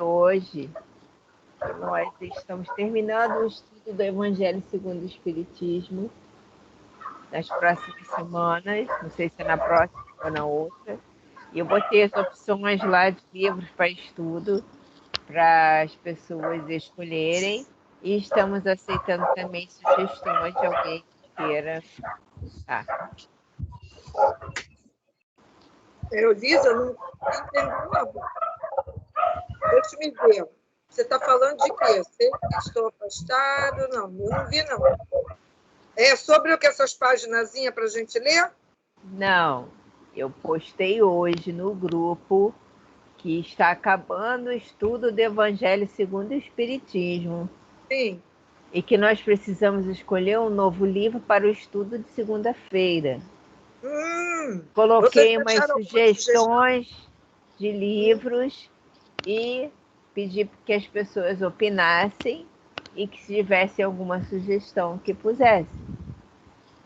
hoje que nós estamos terminando o estudo do Evangelho segundo o Espiritismo nas próximas semanas, não sei se é na próxima ou na outra. E eu botei as opções lá de livros para estudo para as pessoas escolherem e estamos aceitando também sugestões de alguém que queira. Tá. Elisa, não entendi nada. Deixa eu me ver. Você está falando de quê? Sei que estou afastado? Não, eu não vi, não. É sobre o que essas paginazinhas para a gente ler? Não, eu postei hoje no grupo que está acabando o estudo do Evangelho segundo o Espiritismo. Sim. E que nós precisamos escolher um novo livro para o estudo de segunda-feira. Coloquei umas sugestões de livros e pedi que as pessoas opinassem e que se tivesse alguma sugestão que pusesse.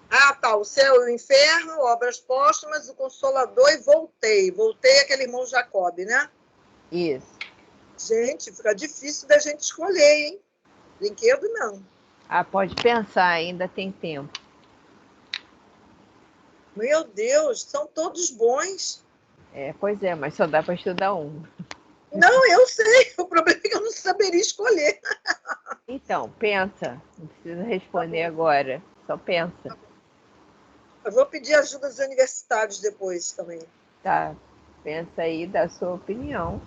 Ah, tá. O Céu e o Inferno, Obras Póstumas, O Consolador e Voltei. Voltei aquele irmão Jacob, né? Isso. Gente, fica difícil da gente escolher, hein? Brinquedo, não. Ah, pode pensar, ainda tem tempo. Meu Deus, são todos bons. Pois é, mas só dá para estudar um. Não, eu sei. O problema é que eu não saberia escolher. Então, pensa. Não precisa responder agora. Só pensa. Eu vou pedir ajuda dos universitários depois também. Tá. Pensa aí da sua opinião.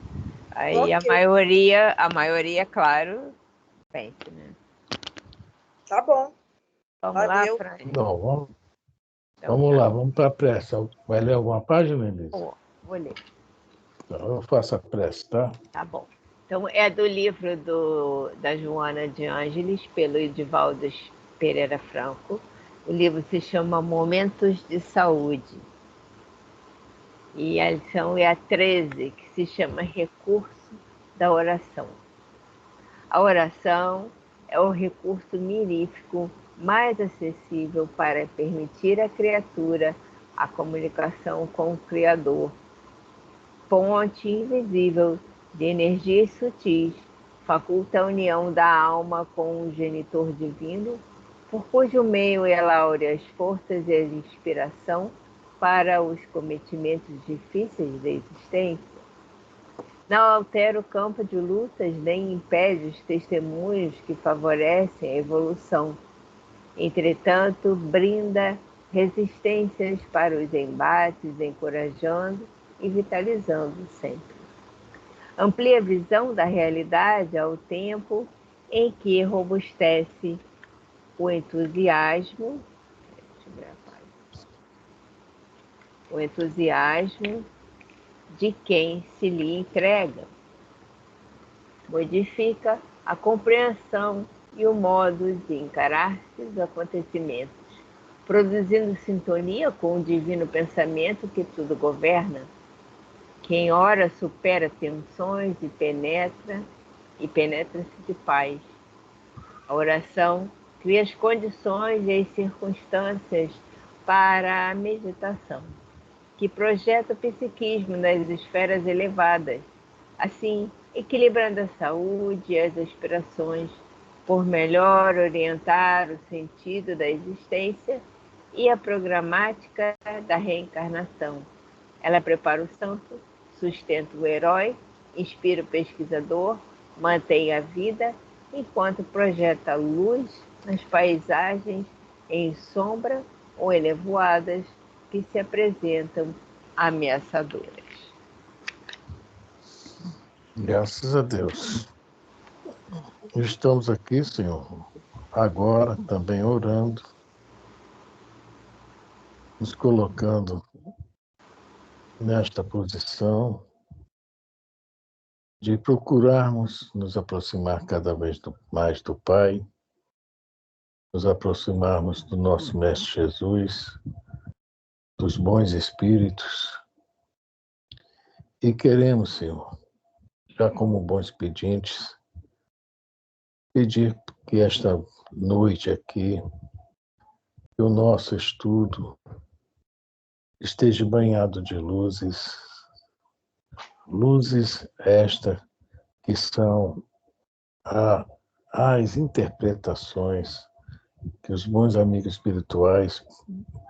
Aí Okay. a maioria, claro, pense, né? Tá bom. Vamos Valeu. lá, Fran? Não, vamos lá, vamos para a prece. Vai ler alguma página, Elisa? Vou ler. Então, eu faço a prece, tá? Tá bom. Então, é do livro da Joana de Ângeles, pelo Edivaldo Pereira Franco. O livro se chama Momentos de Saúde. E a lição é a 13, que se chama Recurso da Oração. A oração é o recurso mirífico mais acessível para permitir à criatura a comunicação com o Criador. Fonte invisível de energias sutis, faculta a união da alma com o genitor divino, por cujo meio ela aure as forças e a inspiração para os cometimentos difíceis da existência. Não altera o campo de lutas nem impede os testemunhos que favorecem a evolução. Entretanto, brinda resistências para os embates, encorajando e vitalizando sempre. Amplia a visão da realidade ao tempo em que robustece o entusiasmo de quem se lhe entrega. Modifica a compreensão e o modo de encarar-se os acontecimentos, produzindo sintonia com o divino pensamento que tudo governa. Quem ora supera tensões e penetra-se de paz. A oração cria as condições e as circunstâncias para a meditação, que projeta o psiquismo nas esferas elevadas, assim equilibrando a saúde e as aspirações por melhor orientar o sentido da existência e a programática da reencarnação. Ela prepara o santo, sustenta o herói, inspira o pesquisador, mantém a vida, enquanto projeta luz nas paisagens em sombra ou elevoadas que se apresentam ameaçadoras. Graças a Deus. Estamos aqui, Senhor, agora também orando, nos colocando nesta posição de procurarmos nos aproximar cada vez mais do Pai, nos aproximarmos do nosso Mestre Jesus, dos bons espíritos, e queremos, Senhor, já como bons pedintes, pedir que esta noite aqui, que o nosso estudo esteja banhado de luzes esta que são as interpretações que os bons amigos espirituais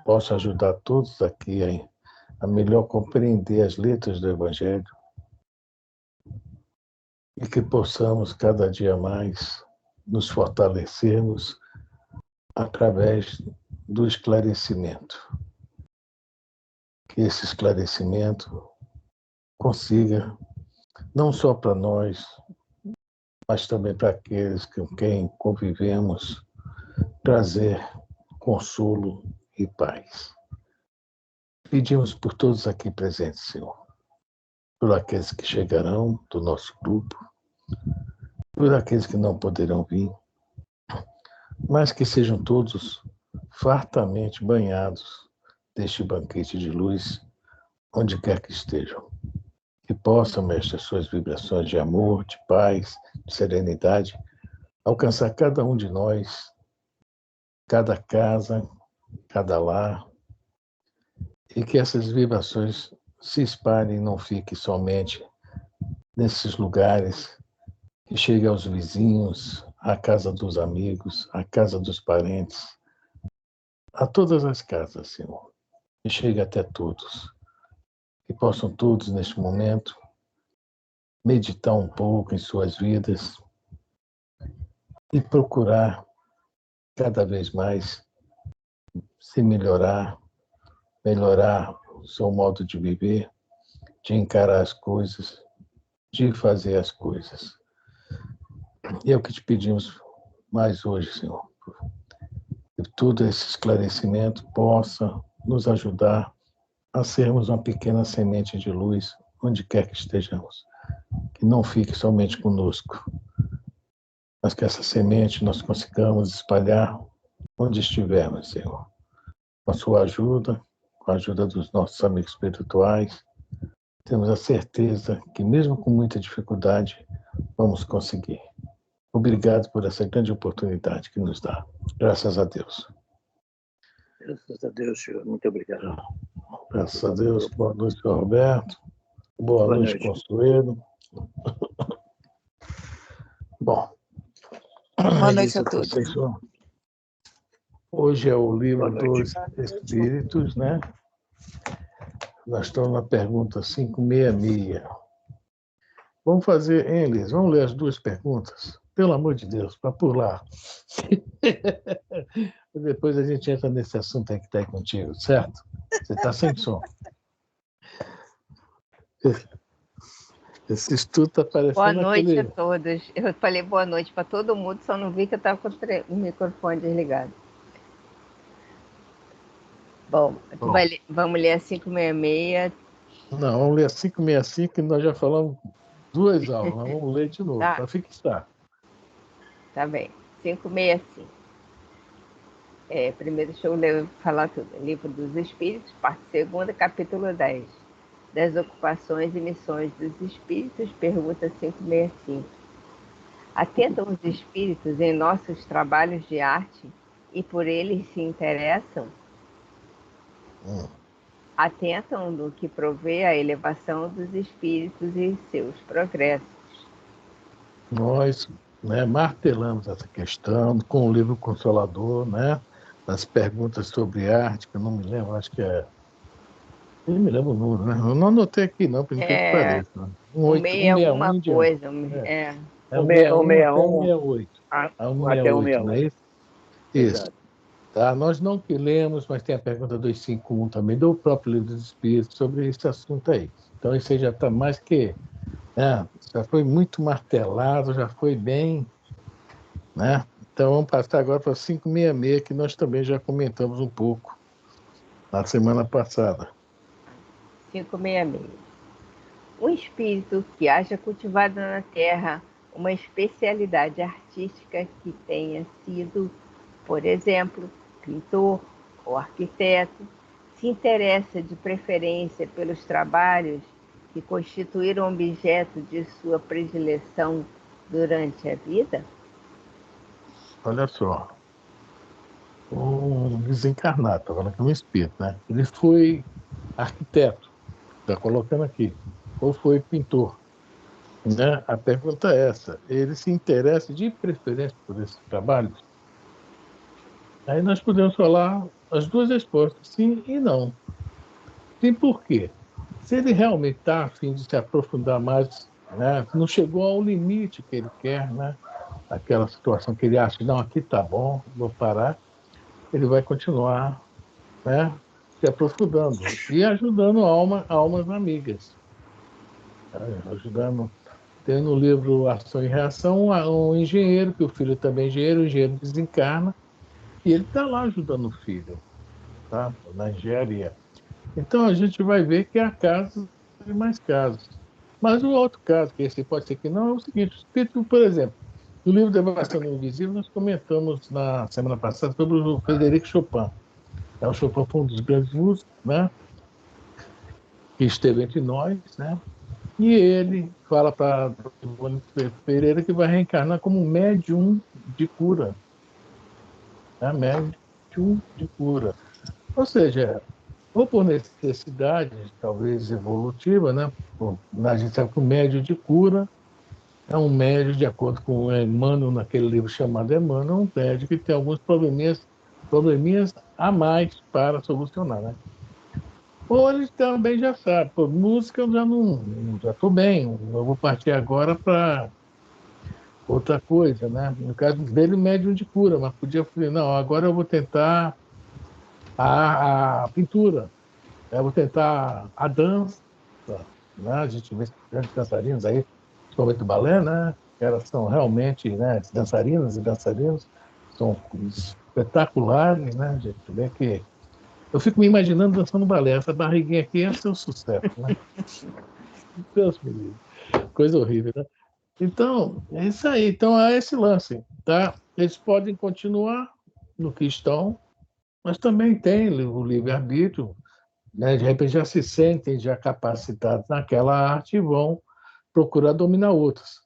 possam ajudar todos aqui a melhor compreender as letras do Evangelho e que possamos cada dia mais nos fortalecermos através do esclarecimento. Que esse esclarecimento consiga, não só para nós, mas também para aqueles com quem convivemos, trazer consolo e paz. Pedimos por todos aqui presentes, Senhor, por aqueles que chegarão do nosso grupo, por aqueles que não poderão vir, mas que sejam todos fartamente banhados deste banquete de luz, onde quer que estejam. Que possam, Mestre, as suas vibrações de amor, de paz, de serenidade, alcançar cada um de nós, cada casa, cada lar, e que essas vibrações se espalhem e não fiquem somente nesses lugares, que chegue aos vizinhos, à casa dos amigos, à casa dos parentes, a todas as casas, Senhor, que chegue até todos, que possam todos, neste momento, meditar um pouco em suas vidas e procurar cada vez mais se melhorar o seu modo de viver, de encarar as coisas, de fazer as coisas. E é o que te pedimos mais hoje, Senhor, que todo esse esclarecimento possa nos ajudar a sermos uma pequena semente de luz onde quer que estejamos. Que não fique somente conosco, mas que essa semente nós consigamos espalhar onde estivermos, Senhor. Com a sua ajuda, com a ajuda dos nossos amigos espirituais, temos a certeza que, mesmo com muita dificuldade, vamos conseguir. Obrigado por essa grande oportunidade que nos dá. Graças a Deus. Graças a Deus, senhor. Muito obrigado. Graças a Deus. Boa noite, Roberto. Boa noite, Consuelo. Bom. Boa noite a todos. Hoje é o livro dos Espíritos, né? Nós estamos na pergunta 566. Vamos fazer, hein, Elis? Vamos ler as duas perguntas? Pelo amor de Deus, para pular. Depois a gente entra nesse assunto aí que está aí contigo, certo? Você está sem som. Esse estudo está parecendo boa noite a todos. Eu falei boa noite para todo mundo, só não vi que eu estava com o microfone desligado. Bom. Vamos ler a 566. Não, vamos ler a 565, que nós já falamos 2 aulas. Vamos ler de novo, para fixar. Tá bem. 565. Primeiro, deixa eu falar tudo. Livro dos Espíritos, parte 2ª, capítulo 10. Das ocupações e missões dos espíritos, pergunta 565. Atentam os espíritos em nossos trabalhos de arte e por eles se interessam? Atentam no que provê a elevação dos espíritos e seus progressos. Nós, né, martelamos essa questão com o livro Consolador, né, as perguntas sobre arte, que eu não me lembro, acho que é... Eu me lembro o número, né? Eu não anotei aqui, não, porque que pareça. 161 alguma coisa. 161 até 168, não é isso? Isso. Exato. Tá? Nós não que lemos, mas tem a pergunta 251 também, do próprio Livro dos Espíritos, sobre esse assunto aí. Então, isso aí já está mais que... né? Já foi muito martelado, já foi bem... né? Então, vamos passar agora para 566, que nós também já comentamos um pouco na semana passada. 566. Um espírito que haja cultivado na Terra uma especialidade artística que tenha sido, por exemplo, pintor ou arquiteto, se interessa de preferência pelos trabalhos que constituíram objeto de sua predileção durante a vida? Olha só, um desencarnado, estou falando que é um espírito, né? Ele foi arquiteto, está colocando aqui, ou foi pintor, né? A pergunta é essa. Ele se interessa de preferência por esse trabalho? Aí nós podemos falar as duas respostas, sim e não. Sim, por quê? Se ele realmente está a fim de se aprofundar mais, né? Não chegou ao limite que ele quer, né? Aquela situação que ele acha, não, aqui está bom, vou parar, ele vai continuar, né? Se aprofundando e ajudando almas amigas, né? Ajudando. Tem no livro Ação e Reação um engenheiro, que o filho também é engenheiro, o engenheiro desencarna, e ele está lá ajudando o filho, tá? Na engenharia. Então a gente vai ver que há casos e mais casos. Mas o outro caso, que esse pode ser que não, é o seguinte: o espírito, por exemplo, no livro Devastação Invisível, nós comentamos na semana passada sobre o Frederic Chopin. O Chopin foi um dos grandes músicos, né? Que esteve entre nós, né? E ele fala para Ivone Pereira que vai reencarnar como médium de cura. Né? Médium de cura. Ou seja, ou por necessidade, talvez evolutiva, né? A gente sabe que o médium de cura é um médium, de acordo com o Emmanuel, naquele livro chamado Emmanuel, um médium que tem alguns probleminhas a mais para solucionar, né? Ou ele também já sabe, pô, música eu já estou bem, eu vou partir agora para outra coisa, né? No caso dele, médium de cura, mas podia falar, não, agora eu vou tentar a pintura, eu vou tentar a dança, né? A gente vê grandes dançarinos aí, principalmente do balé, né? Elas são realmente, né, dançarinas e dançarinos, são espetaculares, né? A gente vê que eu fico me imaginando dançando balé. Essa barriguinha aqui ia ser um sucesso, né? Deus me livre. Coisa horrível, né? Então, é isso aí. Então, é esse lance, tá? Eles podem continuar no que estão, mas também tem o livre-arbítrio, né? De repente já se sentem já capacitados naquela arte e vão procurar dominar outras.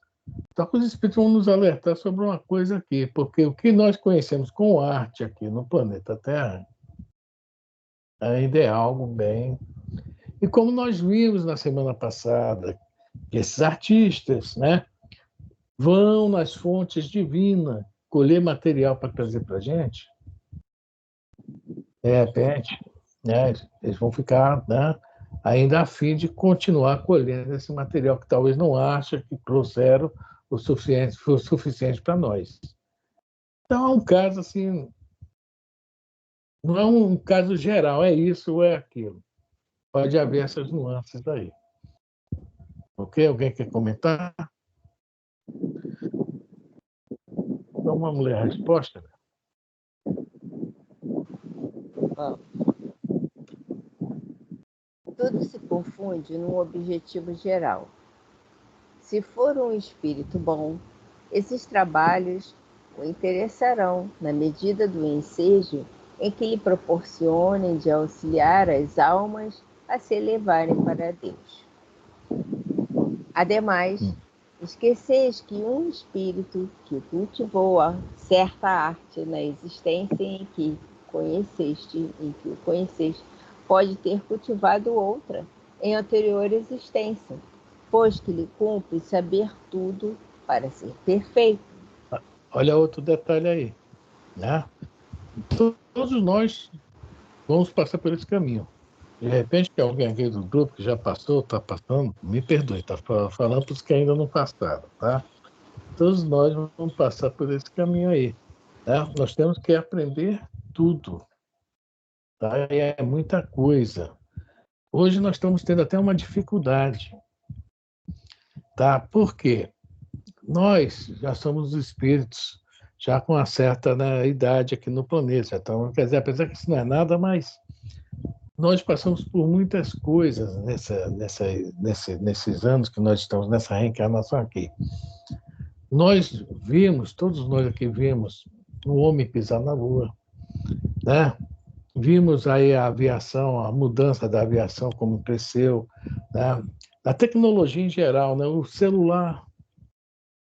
Só que os espíritos vão nos alertar sobre uma coisa aqui, porque o que nós conhecemos com arte aqui no planeta Terra ainda é algo bem. E como nós vimos na semana passada, que esses artistas, né, vão nas fontes divinas colher material para trazer para a gente, de repente, né, eles vão ficar, né, ainda a fim de continuar colhendo esse material que talvez não acha que trouxeram foi o suficiente para nós. Então, é um caso assim, não é um caso geral, é isso ou é aquilo. Pode haver essas nuances aí. Ok? Alguém quer comentar? Então, vamos ler a resposta. Tudo se confunde num objetivo geral. Se for um espírito bom, esses trabalhos o interessarão na medida do ensejo em que lhe proporcionem de auxiliar as almas a se elevarem para Deus. Ademais, esqueceis que um espírito que cultivou a certa arte na existência em que o conheceste, pode ter cultivado outra em anterior existência, pois que lhe cumpre saber tudo para ser perfeito. Olha outro detalhe aí, né? Todos nós vamos passar por esse caminho. De repente, que alguém aqui do grupo que já passou, está passando, me perdoe, está falando para os que ainda não passaram, tá? Todos nós vamos passar por esse caminho aí, né? Nós temos que aprender tudo, tá? E é muita coisa. Hoje nós estamos tendo até uma dificuldade, tá? Por quê? Nós já somos espíritos, já com uma certa, né, idade aqui no planeta. Então, quer dizer, apesar que isso não é nada, mas nós passamos por muitas coisas nesses anos que nós estamos nessa reencarnação aqui. Nós vimos, todos nós aqui vimos, o homem pisar na Lua, né? Vimos aí a aviação, a mudança da aviação, como cresceu, né? A tecnologia em geral, né? O celular,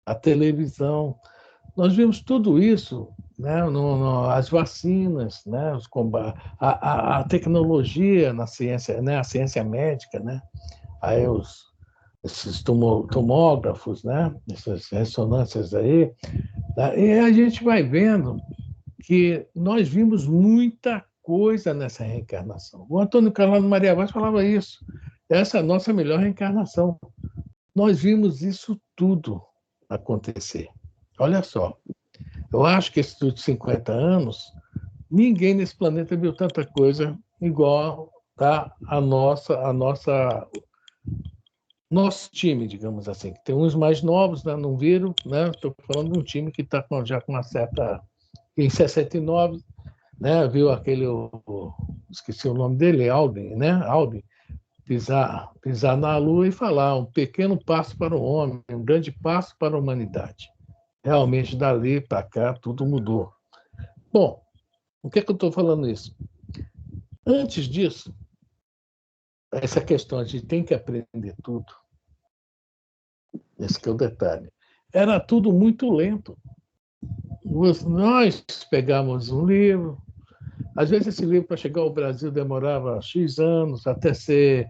a televisão. Nós vimos tudo isso, né? As vacinas, né? A tecnologia na ciência, né? A ciência médica, né? Aí esses tomógrafos, né? Essas ressonâncias aí, tá? E a gente vai vendo que nós vimos muita coisa nessa reencarnação. O Antônio Carlos Maria Vaz falava isso. Essa é a nossa melhor reencarnação. Nós vimos isso tudo acontecer. Olha só, eu acho que esses últimos 50 anos, ninguém nesse planeta viu tanta coisa igual, tá, nosso time, digamos assim. Tem uns mais novos, né, não viram, né? Estou falando de um time que está já com uma certa... Em 69, né, viu aquele... esqueci o nome dele, Aldrin, né? Aldrin, pisar na Lua e falar um pequeno passo para o homem, um grande passo para a humanidade. Realmente, dali para cá, tudo mudou. Bom, o que é que eu estou falando isso? Antes disso, essa questão de tem que aprender tudo, esse que é o detalhe, era tudo muito lento. Nós pegávamos um livro, às vezes esse livro, para chegar ao Brasil, demorava X anos até ser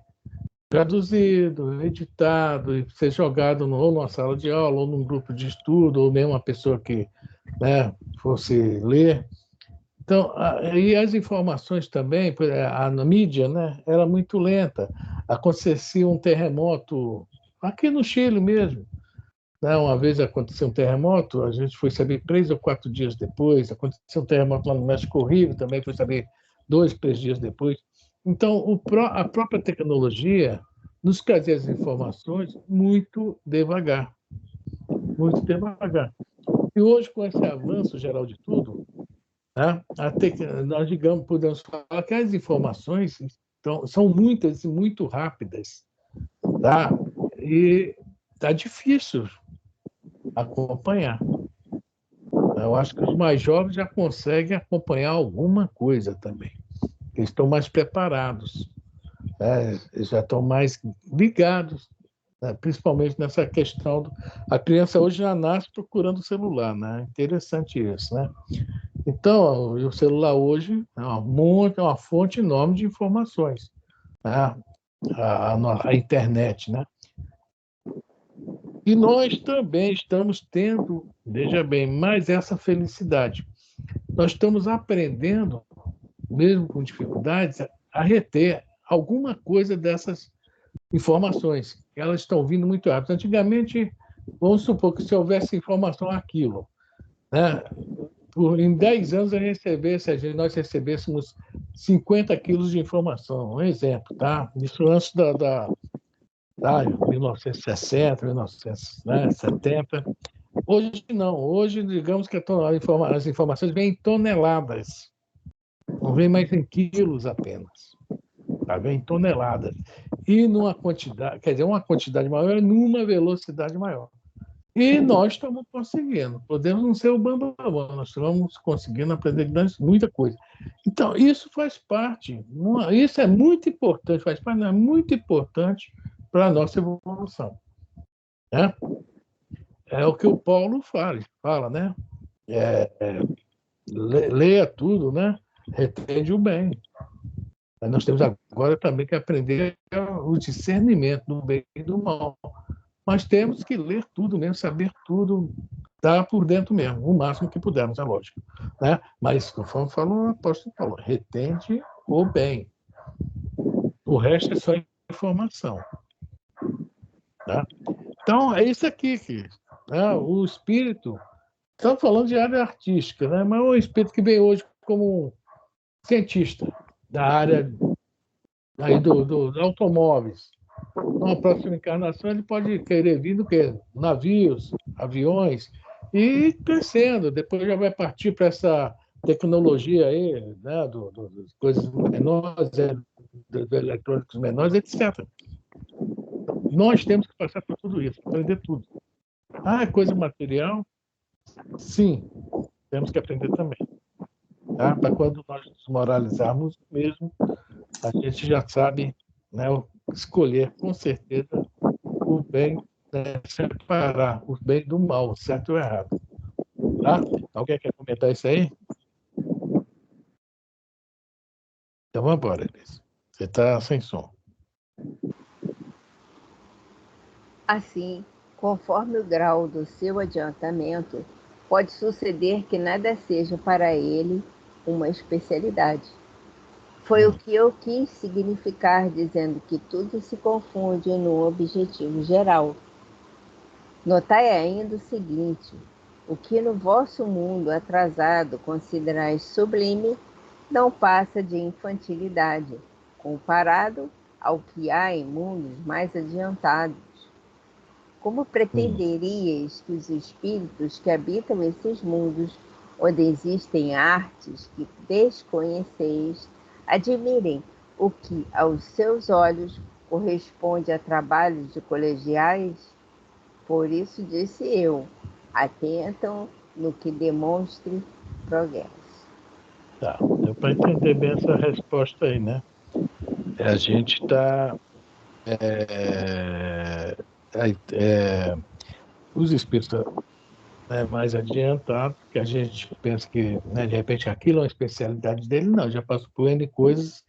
traduzido, editado e ser jogado ou numa sala de aula, ou num grupo de estudo, ou mesmo uma pessoa que, né, fosse ler. Então, e as informações também, a mídia, né, era muito lenta. Acontecia um terremoto aqui no Chile mesmo, né? Uma vez aconteceu um terremoto, a gente foi saber 3 ou 4 dias depois. Aconteceu um terremoto lá no México Rio, também foi saber 2, 3 dias depois. Então, a própria tecnologia nos trazia as informações muito devagar, muito devagar. E hoje, com esse avanço geral de tudo, né, nós, digamos, podemos falar que as informações são muitas e muito rápidas, tá? E está difícil acompanhar. Eu acho que os mais jovens já conseguem acompanhar alguma coisa também. Eles estão mais preparados, né? Eles já estão mais ligados, né? Principalmente nessa questão. A criança hoje já nasce procurando o celular, né? Interessante isso, né? Então, o celular hoje é uma fonte enorme de informações, né? A internet, né? E nós também estamos tendo, veja bem, mais essa felicidade. Nós estamos aprendendo, mesmo com dificuldades, a reter alguma coisa dessas informações. Elas estão vindo muito rápido. Antigamente, vamos supor que se houvesse informação aquilo, né? Em 10 anos nós recebêssemos 50 quilos de informação. Um exemplo, tá? Isso antes da 1960, 1970. Hoje não. Hoje, digamos que as informações vêm em toneladas. Não vem mais em quilos apenas. Tá? Vem em toneladas. E numa quantidade, quer dizer, uma quantidade maior e numa velocidade maior. E nós estamos conseguindo. Podemos não ser o bambam, nós estamos conseguindo aprender muita coisa. Então, isso faz parte. Isso é muito importante, faz parte, é muito importante para a nossa evolução. Né? É o que o Paulo fala, né? Leia tudo, né? Retende o bem. Nós temos agora também que aprender o discernimento do bem e do mal. Mas temos que ler tudo mesmo, saber tudo, dar por dentro mesmo, o máximo que pudermos, é lógico. Né? Mas, conforme falou o apóstolo Paulo, retende o bem. O resto é só informação. Tá? Então, é isso aqui, né? O espírito, estamos falando de área artística, né? Mas o espírito que vem hoje como cientista da área aí dos automóveis. Numa próxima encarnação, ele pode querer vir do quê? Navios, aviões, e crescendo. Depois já vai partir para essa tecnologia aí, né? Das coisas menores, dos eletrônicos menores, etc. Nós temos que passar por tudo isso, aprender tudo. É coisa material? Sim, temos que aprender também. Tá? Para quando nós nos moralizarmos mesmo, a gente já sabe, né, escolher com certeza o bem, né, separar o bem do mal, o certo e o errado. Tá? Alguém quer comentar isso aí? Então vamos embora, Elise. Você está sem som. Assim, conforme o grau do seu adiantamento, pode suceder que nada seja para ele uma especialidade. Foi o que eu quis significar dizendo que tudo se confunde no objetivo geral. Notai ainda o seguinte: o que no vosso mundo atrasado considerais sublime não passa de infantilidade, comparado ao que há em mundos mais adiantados. Como pretenderíeis que os espíritos que habitam esses mundos, onde existem artes que desconheceis, admirem o que aos seus olhos corresponde a trabalhos de colegiais? Por isso disse eu, atentam no que demonstre progresso. Tá, deu para entender bem essa resposta aí, né? A gente está... os espíritos mais adiantados, que a gente pensa que, né, de repente, aquilo é uma especialidade dele, não, já passou por N coisas,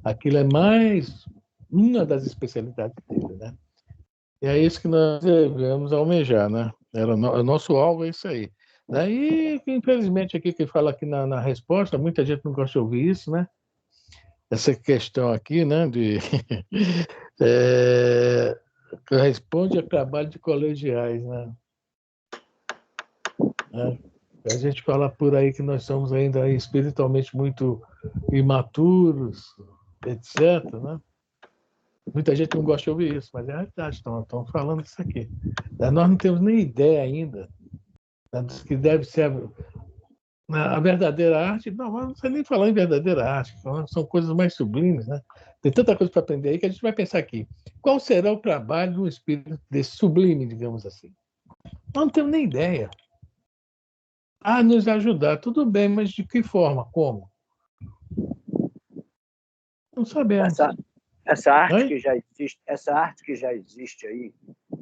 aquilo é mais uma das especialidades dele, né? E é isso que nós devemos almejar, né? O nosso alvo é isso aí. Daí, infelizmente, aqui que fala aqui na resposta, muita gente não gosta de ouvir isso, né? Essa questão aqui, né, de corresponde a trabalho de colegiais, né? A gente fala por aí que nós somos ainda espiritualmente muito imaturos, etc., né? Muita gente não gosta de ouvir isso, mas é a verdade, estão falando isso aqui. Nós não temos nem ideia ainda, né, do que deve ser a verdadeira arte. Não sei nem falar em verdadeira arte, são coisas mais sublimes, né? Tem tanta coisa para aprender aí que a gente vai pensar aqui. Qual será o trabalho de um espírito desse sublime, digamos assim? Nós não temos nem ideia. Nos ajudar, tudo bem, mas de que forma? Como? Não sabemos. Essa arte que já existe aí,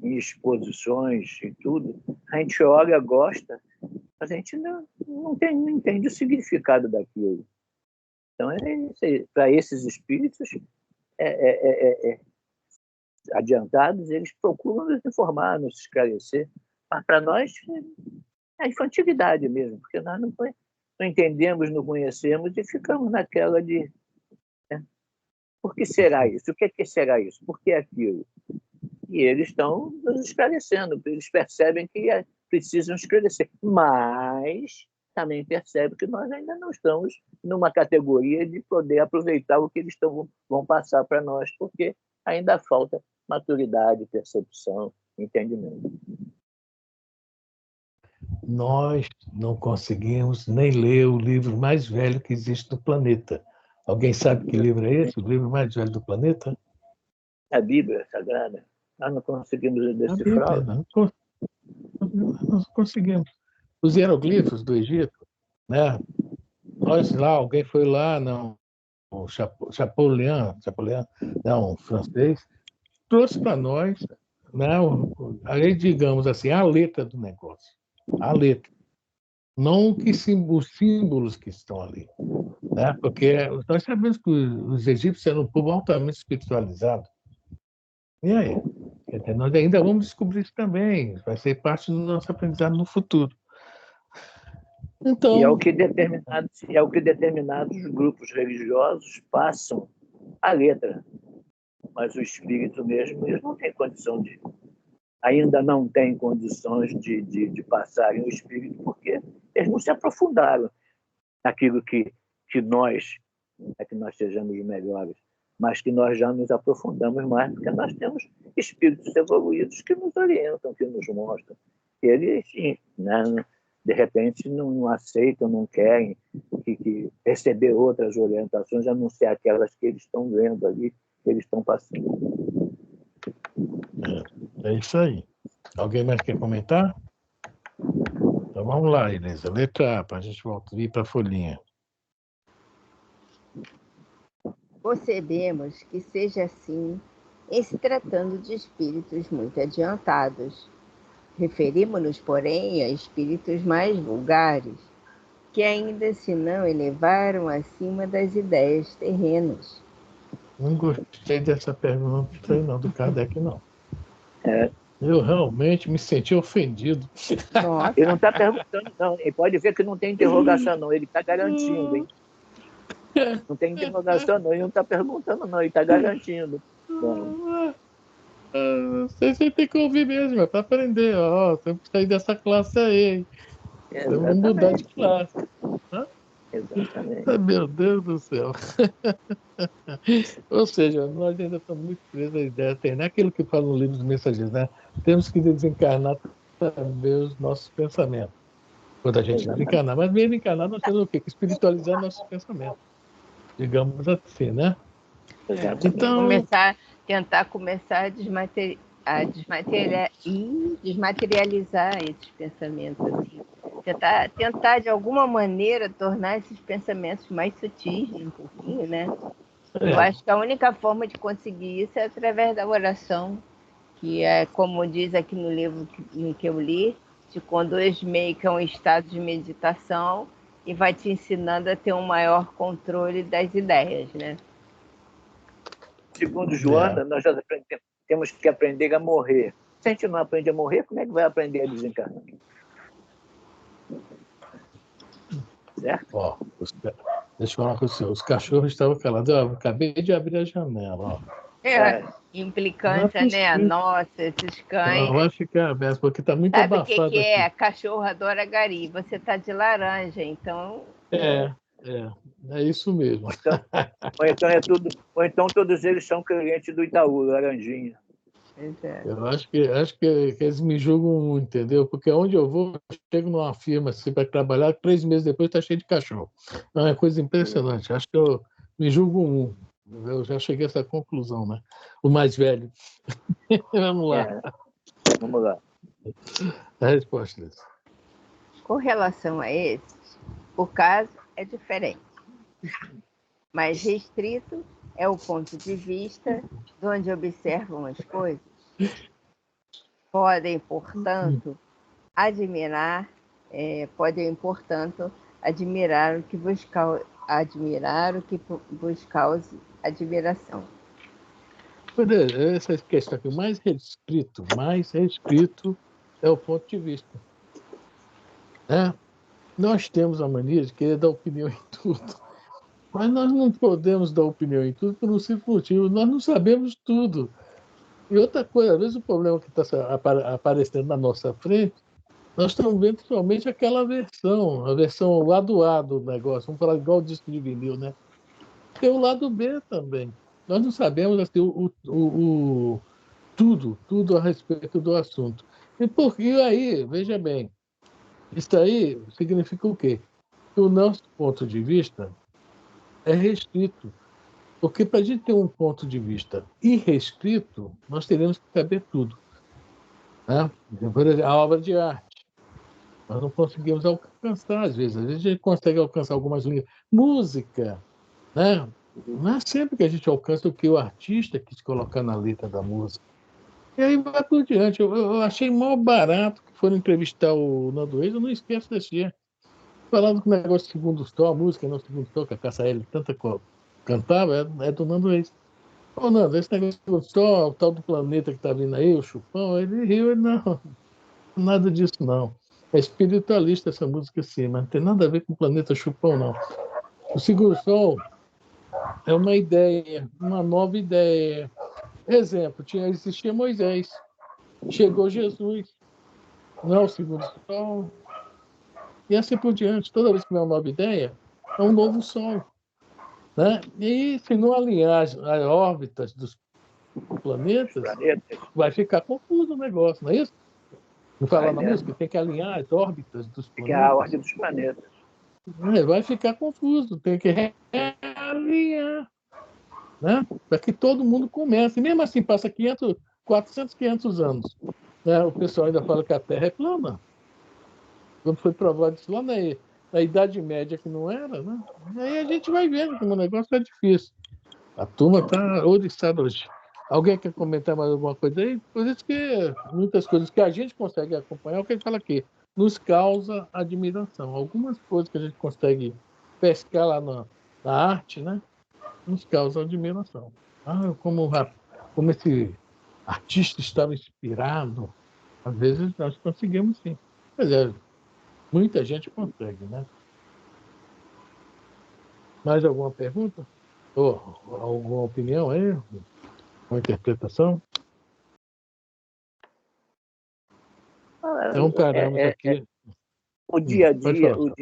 em exposições e tudo, a gente olha, gosta, mas a gente não entende o significado daquilo. Então, para esses espíritos adiantados, eles procuram nos informar, nos esclarecer, mas para nós é infantilidade mesmo, porque nós não entendemos, não conhecemos e ficamos naquela de... Por que será isso? O que será isso? Por que aquilo? E eles estão nos esclarecendo, eles percebem que precisam esclarecer, mas também percebem que nós ainda não estamos numa categoria de poder aproveitar o que eles vão passar para nós, porque ainda falta maturidade, percepção, entendimento. Nós não conseguimos nem ler o livro mais velho que existe no planeta. Alguém sabe que livro é esse? O livro mais velho do planeta? A Bíblia Sagrada. Nós não conseguimos decifrar. Não conseguimos. Os hieroglifos do Egito, né? Nós lá, alguém foi lá, não, o Chapolin, não, um francês, trouxe para nós, né, aí, digamos assim, a letra do negócio. A letra. Não os símbolos que estão ali. Né? Porque nós sabemos que os egípcios eram um povo altamente espiritualizado. E aí? Nós ainda vamos descobrir isso também. Vai ser parte do nosso aprendizado no futuro. Então, e é o que determinados grupos religiosos passam a letra. Mas o espírito mesmo, eles não têm condição ainda não têm condições de passarem o espírito, porque eles não se aprofundaram naquilo que nós, que nós sejamos melhores, mas que nós já nos aprofundamos mais, porque nós temos espíritos evoluídos que nos orientam, que nos mostram. E eles, né, de repente, não aceitam, não querem que receber outras orientações, a não ser aquelas que eles estão vendo ali, que eles estão passando. É isso aí. Alguém mais quer comentar? Então vamos lá, Elisa. Letra A, para a gente vir para a folhinha. Concebemos que seja assim em se tratando de espíritos muito adiantados. Referimos-nos, porém, a espíritos mais vulgares, que ainda se não elevaram acima das ideias terrenas. Não gostei dessa pergunta, não, do Kardec, não. Eu realmente me senti ofendido. Nossa. Ele não está perguntando, não. Ele pode ver que não tem interrogação, não. Ele está garantindo, hein? Não tem interrogação, não. Ele não está perguntando, não. Ele está garantindo. Bom, Você tem que ouvir mesmo, é para aprender. Ó, temos que sair dessa classe aí. Vamos mudar de classe. Exatamente. Meu Deus do céu. Ou seja, nós ainda estamos muito presos à ideia. Tem aquilo que fala no livro dos Mensageiros, né? Temos que desencarnar também os nossos pensamentos. Quando a gente desencarnar. Mas mesmo encarnar, nós temos o quê? Que espiritualizar nossos pensamentos. Digamos assim, né? Então, Tentar começar a desmaterializar esses pensamentos. Assim. Tentar, de alguma maneira, tornar esses pensamentos mais sutis, um pouquinho, né? Eu acho que a única forma de conseguir isso é através da oração, que é, como diz aqui no livro que eu li, te conduz meio que a um estado de meditação e vai te ensinando a ter um maior controle das ideias, né? Segundo Joana, nós já temos que aprender a morrer. Se a gente não aprende a morrer, como é que vai aprender a desencarnar? Certo? Ó, deixa eu falar com você. Os cachorros estavam calados. Eu acabei de abrir a janela. Ó. Implicância, né? Nossa, esses cães. Não, vai ficar aberto, porque está muito Sabe abafado. O que é? Cachorro adora gari. Você tá de laranja, então. É isso mesmo. Ou então todos eles são clientes do Itaú, Laranjinha. Eu acho que eles me julgam muito, entendeu? Porque onde eu vou, eu chego numa firma assim, para trabalhar, 3 meses depois está cheio de cachorro. É uma coisa impressionante. Acho que eu me julgo um. Eu já cheguei a essa conclusão, né? O mais velho. Vamos lá. Vamos lá. A resposta disso. Com relação a esses, o caso é diferente. Mais restrito é o ponto de vista de onde observam as coisas. Podem, portanto, admirar o que vos cause admiração. Essa questão aqui, mais restrito é o ponto de vista. Nós temos a mania de querer dar opinião em tudo. Mas nós não podemos dar opinião em tudo por um simples motivo. Nós não sabemos tudo. E outra coisa, às vezes o problema que está aparecendo na nossa frente, nós estamos vendo somente aquela versão, a versão lado A do negócio. Vamos falar igual o disco de vinil, né? Tem o lado B também. Nós não sabemos assim, tudo a respeito do assunto. E aí, veja bem, isso aí significa o quê? Que o nosso ponto de vista é restrito. Porque para a gente ter um ponto de vista irrestrito, nós teremos que saber tudo. Né? Por exemplo, a obra de arte. Nós não conseguimos alcançar, às vezes. Às vezes a gente consegue alcançar algumas linhas. Música. Né? Não é sempre que a gente alcança o que o artista quis colocar na letra da música. E aí vai por diante. Eu achei mal barato que foram entrevistar o Nando Reis, eu não esqueço desse dia. Falando que o negócio segundo tom, a música no segundo tom, que a Cassaelli cantava, é do Nando Reis. Ô, Nando, esse negócio do tom, o tal do planeta que está vindo aí, o Chupão, ele riu, não, nada disso não. É espiritualista essa música sim, mas não tem nada a ver com o planeta Chupão, não. O segundo som é uma ideia, uma nova ideia. Exemplo, existia Moisés, chegou Jesus, não é o segundo sol, e assim por diante. Toda vez que vem uma nova ideia, é um novo sol. Né? E se não alinhar as órbitas dos planetas, vai ficar confuso o negócio, não é isso? Não falar na música, tem que alinhar as órbitas dos planetas. Que é a ordem dos planetas. Vai ficar confuso, tem que realinhar. Né? Para que todo mundo comece. E mesmo assim, passa 400, 500 anos. Né? O pessoal ainda fala que a Terra é plana. Quando foi provado isso lá na Idade Média, que não era, né? Aí a gente vai vendo que o negócio é difícil. A turma está oriçada hoje. Alguém quer comentar mais alguma coisa aí? Por isso que muitas coisas que a gente consegue acompanhar, o que ele fala aqui, nos causa admiração. Algumas coisas que a gente consegue pescar lá na arte, né? Nos causa admiração. Como esse artista estava inspirado, às vezes nós conseguimos sim. Quer dizer, muita gente consegue, né? Mais alguma pergunta? Ou alguma opinião aí? Uma interpretação? Então paramos aqui. O dia a Pode dia, falar. o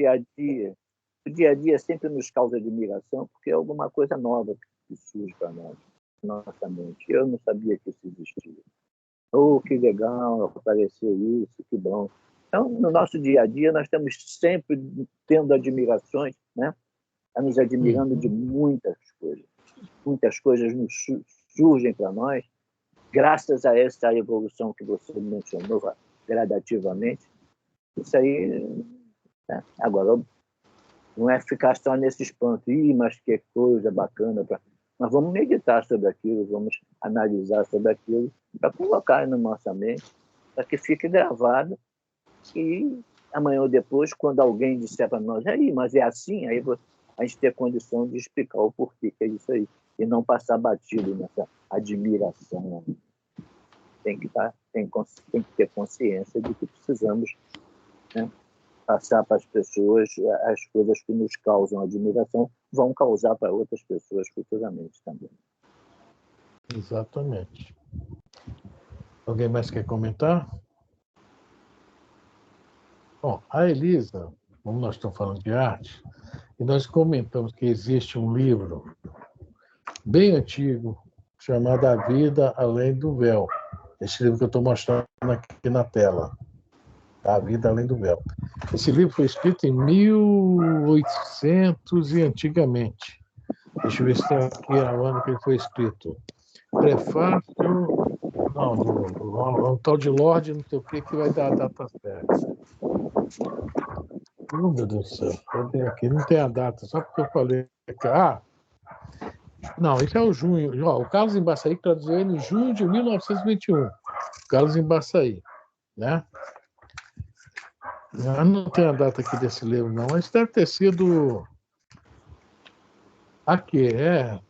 dia a dia sempre nos causa admiração, porque é alguma coisa nova que surge para nós, na nossa mente. Eu não sabia que isso existia. Oh, que legal, apareceu isso, que bom. Então, no nosso dia a dia, nós estamos sempre tendo admirações, né? Nos admirando de muitas coisas. Muitas coisas surgem para nós, graças a essa evolução que você mencionou gradativamente. Isso aí, né? Agora, não é ficar só nesse espanto. Mas que coisa bacana. Nós vamos meditar sobre aquilo, vamos analisar sobre aquilo, para colocar na nossa mente, para que fique gravado e amanhã ou depois, quando alguém disser para nós, aí, mas é assim, aí a gente ter condição de explicar o porquê que é isso aí, e não passar batido nessa admiração. Tem que ter consciência de que precisamos, né, passar para as pessoas as coisas que nos causam admiração, vão causar para outras pessoas futuramente também. Exatamente. Alguém mais quer comentar? Bom, a Elisa, como nós estamos falando de arte, e nós comentamos que existe um livro bem antigo chamado A Vida Além do Véu. Esse livro que eu estou mostrando aqui na tela. A Vida Além do Véu. Esse livro foi escrito em 1800 e antigamente. Deixa eu ver se tem aqui o ano que ele foi escrito. Prefácio... Não, um tal de Lorde, não sei o que vai dar a data certa. Meu Deus do céu. Cadê aqui? Não tem a data, só porque eu falei. Não, isso é o junho. O Carlos Embaçaí traduziu ele em junho de 1921. Carlos Embaçaí, né? Não tem a data aqui desse livro, não. Mas deve ter sido... Aqui,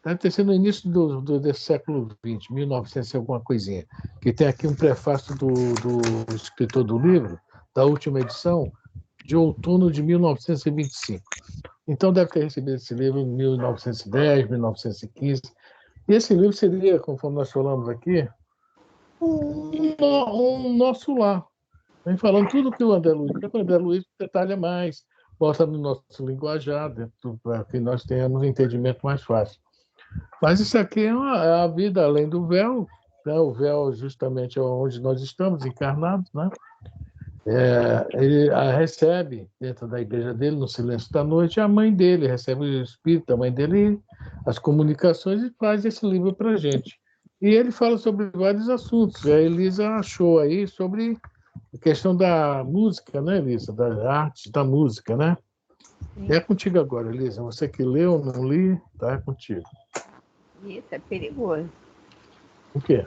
deve ter sido no início desse século XX, 1900 e alguma coisinha. Que tem aqui um prefácio do escritor do livro, da última edição, de outono de 1925. Então deve ter recebido esse livro em 1910, 1915. E esse livro seria, conforme nós falamos aqui, um nosso lar. Vem falando tudo que o André Luiz detalha mais, bota no nosso linguajar, para que nós tenhamos um entendimento mais fácil. Mas isso aqui é a vida além do véu, né? O véu justamente é onde nós estamos encarnados, né? Ele recebe, dentro da igreja dele, no silêncio da noite, a mãe dele, recebe o espírito da mãe dele, as comunicações, e faz esse livro para a gente. E ele fala sobre vários assuntos. A Elisa achou aí sobre a questão da música, né, Elisa? Da arte, da música, né? Sim. É contigo agora, Elisa. Você que leu, não li, tá? É contigo. Isso é perigoso. O quê?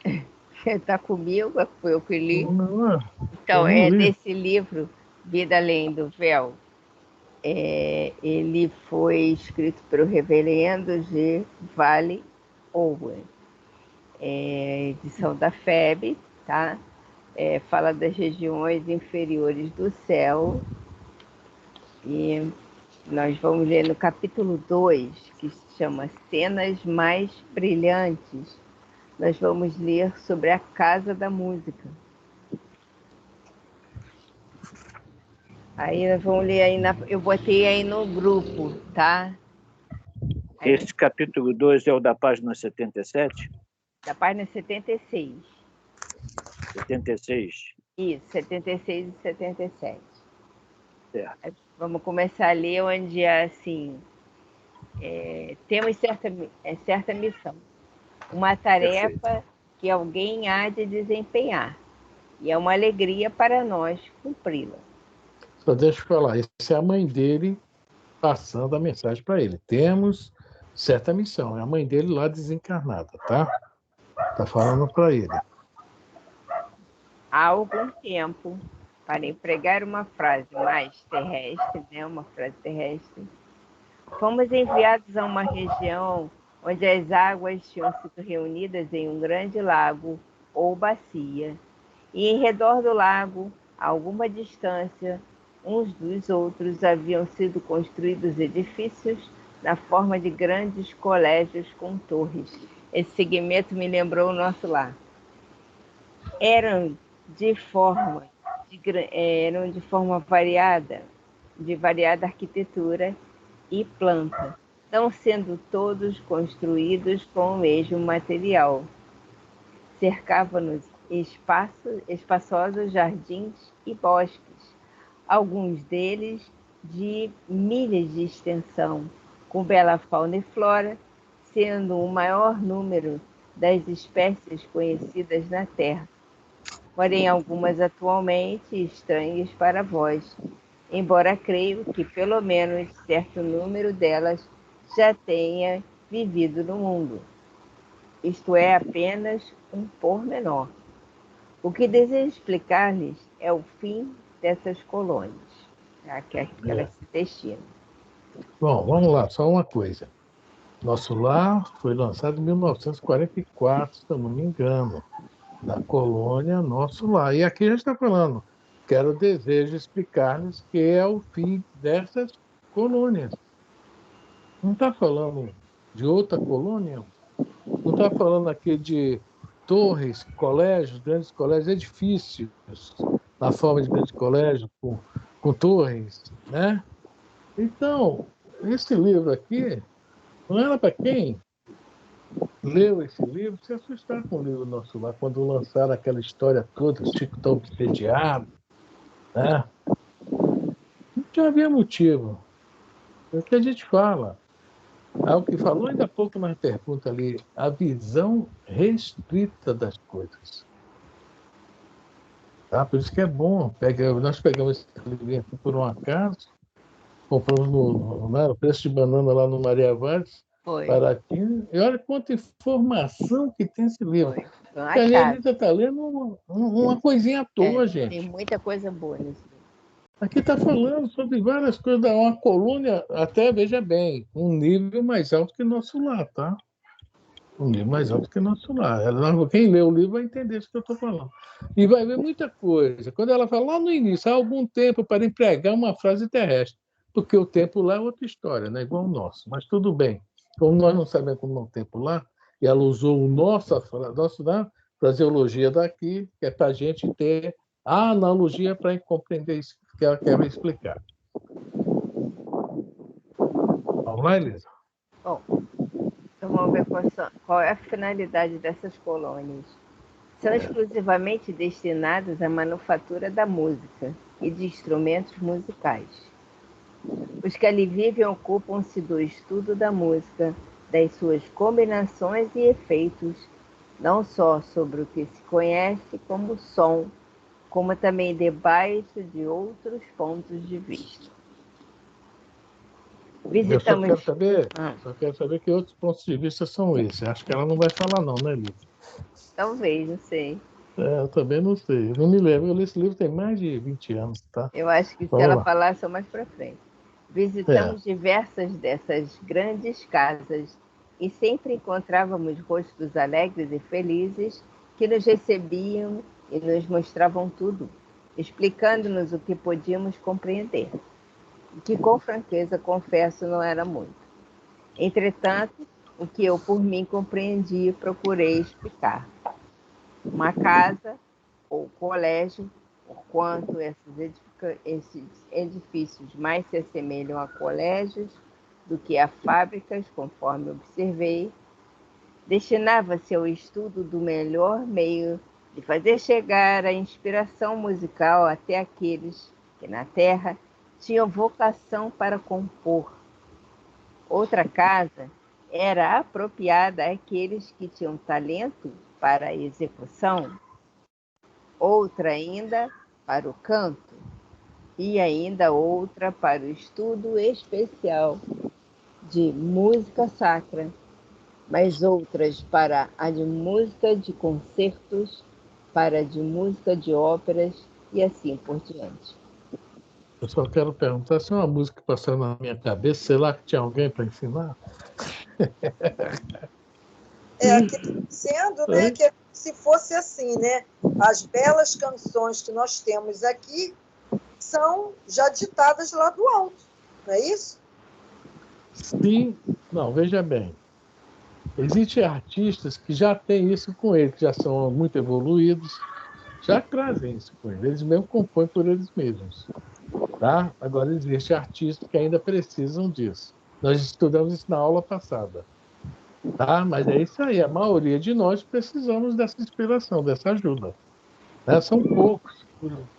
Você está comigo, foi eu que li. Não, então, desse livro, Vida Além do Véu. Ele foi escrito pelo reverendo G. Vale Owen. Edição da FEB, tá? Fala das regiões inferiores do céu. E nós vamos ler no capítulo 2, que se chama Cenas Mais Brilhantes. Nós vamos ler sobre a Casa da Música. Aí nós vamos ler aí, eu botei aí no grupo, tá? Aí, esse capítulo 2 é o da página 77? Da página 76. 76? Isso, 76 e 77. Certo. Aí, vamos começar a ler onde é assim, temos certa missão. Uma tarefa Perfeito. Que alguém há de desempenhar. E é uma alegria para nós cumpri-la. Só deixa eu falar, essa é a mãe dele passando a mensagem para ele. Temos certa missão. É a mãe dele lá desencarnada, tá? Tá falando para ele. Há algum tempo, para empregar uma frase mais terrestre, né? Uma frase terrestre, fomos enviados a uma região onde as águas tinham sido reunidas em um grande lago ou bacia, e em redor do lago, a alguma distância, uns dos outros, haviam sido construídos edifícios na forma de grandes colégios com torres. Esse segmento me lembrou o nosso lar. Eram de forma variada, de variada arquitetura e planta, não sendo todos construídos com o mesmo material. Cercavam-nos espaçosos jardins e bosques, alguns deles de milhas de extensão, com bela fauna e flora, sendo o maior número das espécies conhecidas na Terra, porém algumas atualmente estranhas para vós, embora creio que pelo menos certo número delas já tenha vivido no mundo. Isto é apenas um pormenor. O que desejo explicar-lhes é o fim dessas colônias, que elas se destinam. Bom, vamos lá, só uma coisa. Nosso Lar foi lançado em 1944, se eu não me engano, da colônia Nosso Lar. E aqui a gente está falando, quero desejo explicar-lhes que é o fim dessas colônias. Não está falando de outra colônia? Não está falando aqui de torres, colégios, grandes colégios, edifícios, na forma de grandes colégios, com torres, né? Então, esse livro aqui, não era para quem leu esse livro se assustar com o livro Nosso Lar, quando lançaram aquela história toda, o Chico está obsediado, né? Não tinha havia motivo. É o que a gente fala. Algo que falou ainda há pouco na pergunta ali, a visão restrita das coisas. Tá? Por isso que é bom. Nós pegamos esse livro aqui por um acaso, compramos no preço de banana lá no Maria Vaz, baratinho, e olha quanta informação que tem esse livro. Porque a gente está lendo uma coisinha à toa, gente. Tem muita coisa boa nesse livro. Aqui está falando sobre várias coisas, uma colônia, até, veja bem, um nível mais alto que Nosso Lar, tá? Um nível mais alto que Nosso Lar. Quem lê o livro vai entender isso que eu estou falando. E vai ver muita coisa. Quando ela fala lá no início, há algum tempo para empregar uma frase terrestre, porque o tempo lá é outra história, né? Igual o nosso. Mas tudo bem. Como nós não sabemos como é o tempo lá, e ela usou o nosso da fraseologia daqui, que é para a gente ter a analogia para compreender isso que ela quer explicar. Vamos lá, Elisa? Bom, então vamos ver qual é a finalidade dessas colônias. São exclusivamente destinadas à manufatura da música e de instrumentos musicais. Os que ali vivem ocupam-se do estudo da música, das suas combinações e efeitos, não só sobre o que se conhece como som, como também debaixo de outros pontos de vista. Visitamos... Eu só quero saber que outros pontos de vista são esses. Acho que ela não vai falar não, né, Lívia? Talvez, não sei. Eu também não sei. Eu não me lembro. Eu li esse livro tem mais de 20 anos, tá? Eu acho que se ela falar, são mais para frente. Visitamos diversas dessas grandes casas e sempre encontrávamos rostos alegres e felizes que nos recebiam e nos mostravam tudo, explicando-nos o que podíamos compreender, que com franqueza, confesso, não era muito. Entretanto, o que eu por mim compreendi e procurei explicar. Uma casa ou colégio, porquanto esses edifícios mais se assemelham a colégios do que a fábricas, conforme observei, destinava-se ao estudo do melhor meio de fazer chegar a inspiração musical até aqueles que na Terra tinham vocação para compor. Outra casa era apropriada àqueles que tinham talento para a execução, outra ainda para o canto, e ainda outra para o estudo especial de música sacra, mas outras para a de música de concertos, para a de música de óperas e assim por diante. Eu só quero perguntar se é uma música passando na minha cabeça, sei lá que tinha alguém para ensinar. Aqui está dizendo, né, que se fosse assim, né, as belas canções que nós temos aqui são já ditadas lá do alto, não é isso? Sim, não, veja bem. Existem artistas que já têm isso com eles, que já são muito evoluídos, já trazem isso com eles, eles mesmo compõem por eles mesmos. Tá? Agora, existem artistas que ainda precisam disso. Nós estudamos isso na aula passada. Tá? Mas é isso aí, a maioria de nós precisamos dessa inspiração, dessa ajuda. Né? São poucos,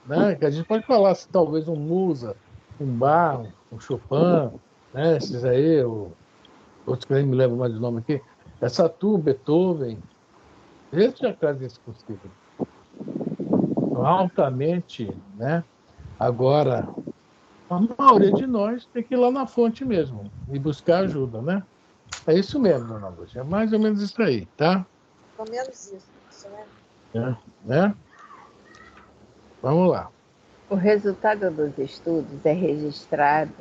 né? Que a gente pode falar, se talvez um Musa, um Bach, um Chopin, né? Esses aí, outros que nem me lembro mais do nome aqui, essa turma, Beethoven, eles já trazem isso consigo. Altamente, né? Agora, a maioria de nós tem que ir lá na fonte mesmo e buscar ajuda, né? É isso mesmo, dona Lúcia. É mais ou menos isso aí, tá? Pelo menos isso, né? Né? Vamos lá. O resultado dos estudos é registrado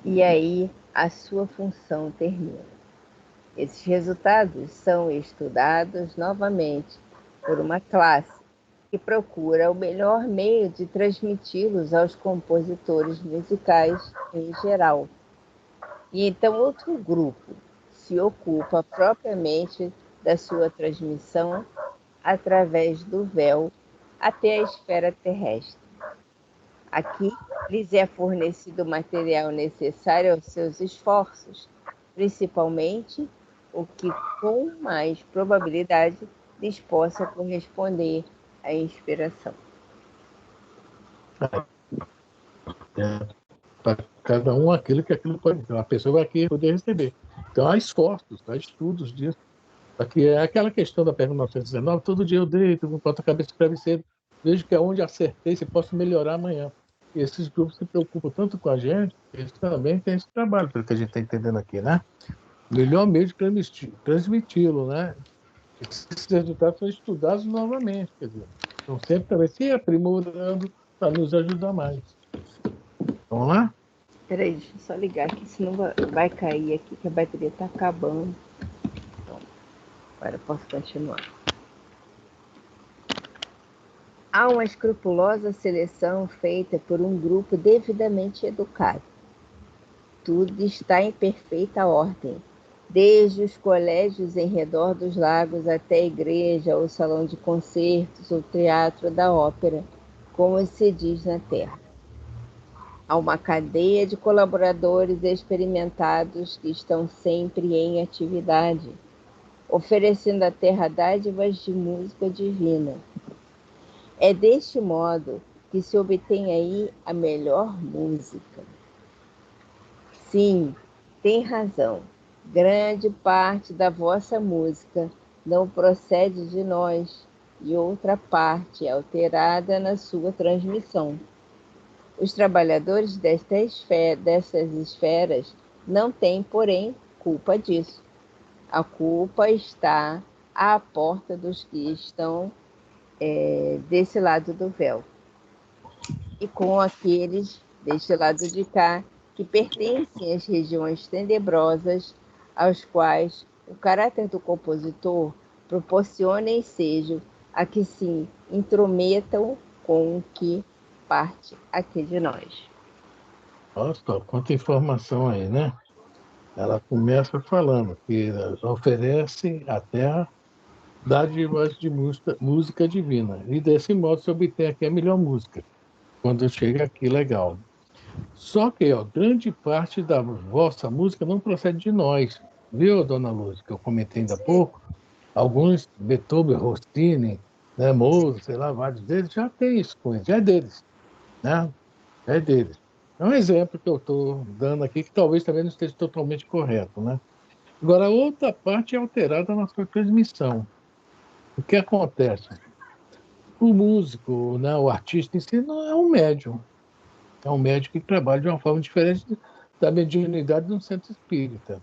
e aí a sua função termina. Esses resultados são estudados novamente por uma classe que procura o melhor meio de transmiti-los aos compositores musicais em geral. E então outro grupo se ocupa propriamente da sua transmissão através do véu até a esfera terrestre. Aqui lhes é fornecido o material necessário aos seus esforços, principalmente o que com mais probabilidade lhes possa corresponder à inspiração. Para cada um aquilo pode. Então, a pessoa vai aqui poder receber. Então, há esforços, há estudos disso. Aqui é aquela questão da pergunta 1919, todo dia eu deito, boto a cabeça no travesseiro, vejo que é onde acertei, se posso melhorar amanhã. E esses grupos se preocupam tanto com a gente, eles também têm esse trabalho, pelo que a gente está entendendo aqui, né? O melhor meio de transmiti-lo, né? Esses resultados são estudados novamente, quer dizer, estão sempre também se aprimorando para nos ajudar mais. Vamos lá? Peraí, deixa eu só ligar aqui, senão vai cair aqui, que a bateria está acabando. Então, agora eu posso continuar. Há uma escrupulosa seleção feita por um grupo devidamente educado. Tudo está em perfeita ordem, desde os colégios em redor dos lagos até a igreja, ou salão de concertos, ou teatro da ópera, como se diz na Terra. Há uma cadeia de colaboradores experimentados que estão sempre em atividade, oferecendo à Terra dádivas de música divina. É deste modo que se obtém aí a melhor música. Sim, tem razão. Grande parte da vossa música não procede de nós, e outra parte é alterada na sua transmissão. Os trabalhadores dessas esferas não têm, porém, culpa disso. A culpa está à porta dos que estão desse lado do véu, e com aqueles deste lado de cá que pertencem às regiões tenebrosas, aos quais o caráter do compositor proporciona ensejo a que se intrometam com o que parte aqui de nós. Nossa, quanta informação aí, né? Ela começa falando que oferece a Terra dádivas de música divina. E desse modo se obtém aqui a melhor música. Quando chega aqui, legal. Só que, ó, grande parte da vossa música não procede de nós. Viu, dona Lúcia, que eu comentei ainda há pouco? Alguns, Beethoven, Rossini, né, Mozart, sei lá, vários deles, já tem isso com eles, já é deles. Né? É deles. É um exemplo que eu estou dando aqui, que talvez também não esteja totalmente correto. Né? Agora, a outra parte é alterada na sua transmissão. O que acontece? O músico, né, o artista em si, não é um médium. É um médium que trabalha de uma forma diferente da mediunidade de um centro espírita.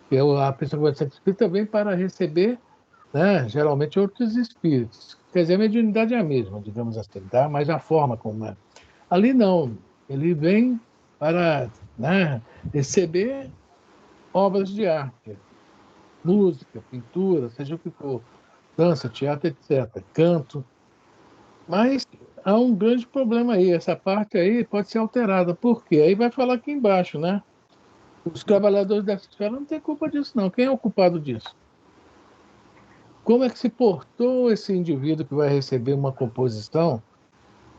A pessoa que vai no centro espírita vem para receber, né, geralmente, outros espíritos. Quer dizer, a mediunidade é a mesma, digamos assim, tá? Mas a forma como é. Ali não. Ele vem para, né, receber obras de arte, música, pintura, seja o que for, dança, teatro, etc., canto. Mas há um grande problema aí, essa parte aí pode ser alterada. Por quê? Aí vai falar aqui embaixo, né? Os trabalhadores dessa esfera não têm culpa disso, não. Quem é o culpado disso? Como é que se portou esse indivíduo que vai receber uma composição,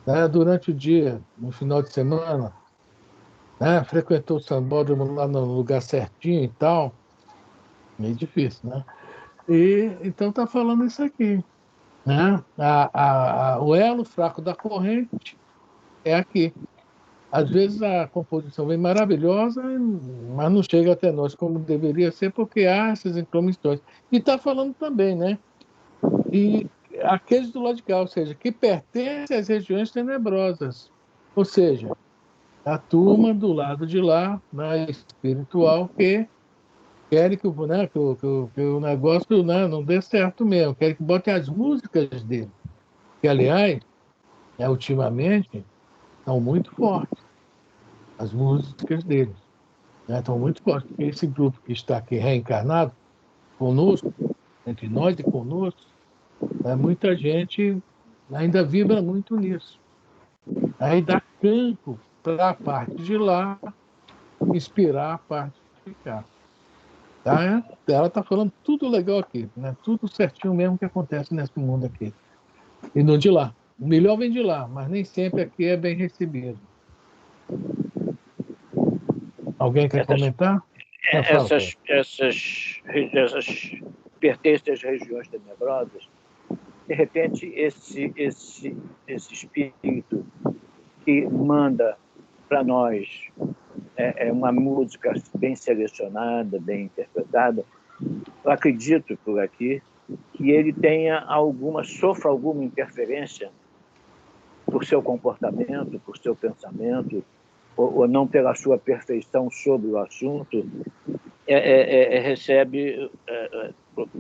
né, durante o dia, no final de semana, né, frequentou o sambódromo lá no lugar certinho e tal? Meio difícil, né? E então está falando isso aqui, né? O elo fraco da corrente é aqui. Às vezes a composição vem maravilhosa, mas não chega até nós como deveria ser, porque há essas intromissões. E está falando também, né? E aqueles do lado de cá, ou seja, que pertencem às regiões tenebrosas, ou seja, a turma do lado de lá, né, espiritual, que querem que, né, que o negócio, né, não dê certo mesmo, querem que botem as músicas dele, que, aliás, ultimamente, estão muito fortes, as músicas deles, né, estão muito fortes, porque esse grupo que está aqui reencarnado conosco, entre nós e conosco, muita gente ainda vibra muito nisso. Aí dá campo para a parte de lá inspirar a parte de cá. Tá? Ela está falando tudo legal aqui, né? Tudo certinho mesmo que acontece nesse mundo aqui. E não de lá. O melhor vem de lá, mas nem sempre aqui é bem recebido. Alguém quer comentar? Fala, essas pertencem às regiões tenebrosas. De repente, esse espírito que manda para nós uma música bem selecionada, bem interpretada, eu acredito por aqui que ele sofra alguma interferência por seu comportamento, por seu pensamento, ou não pela sua perfeição sobre o assunto, recebe, como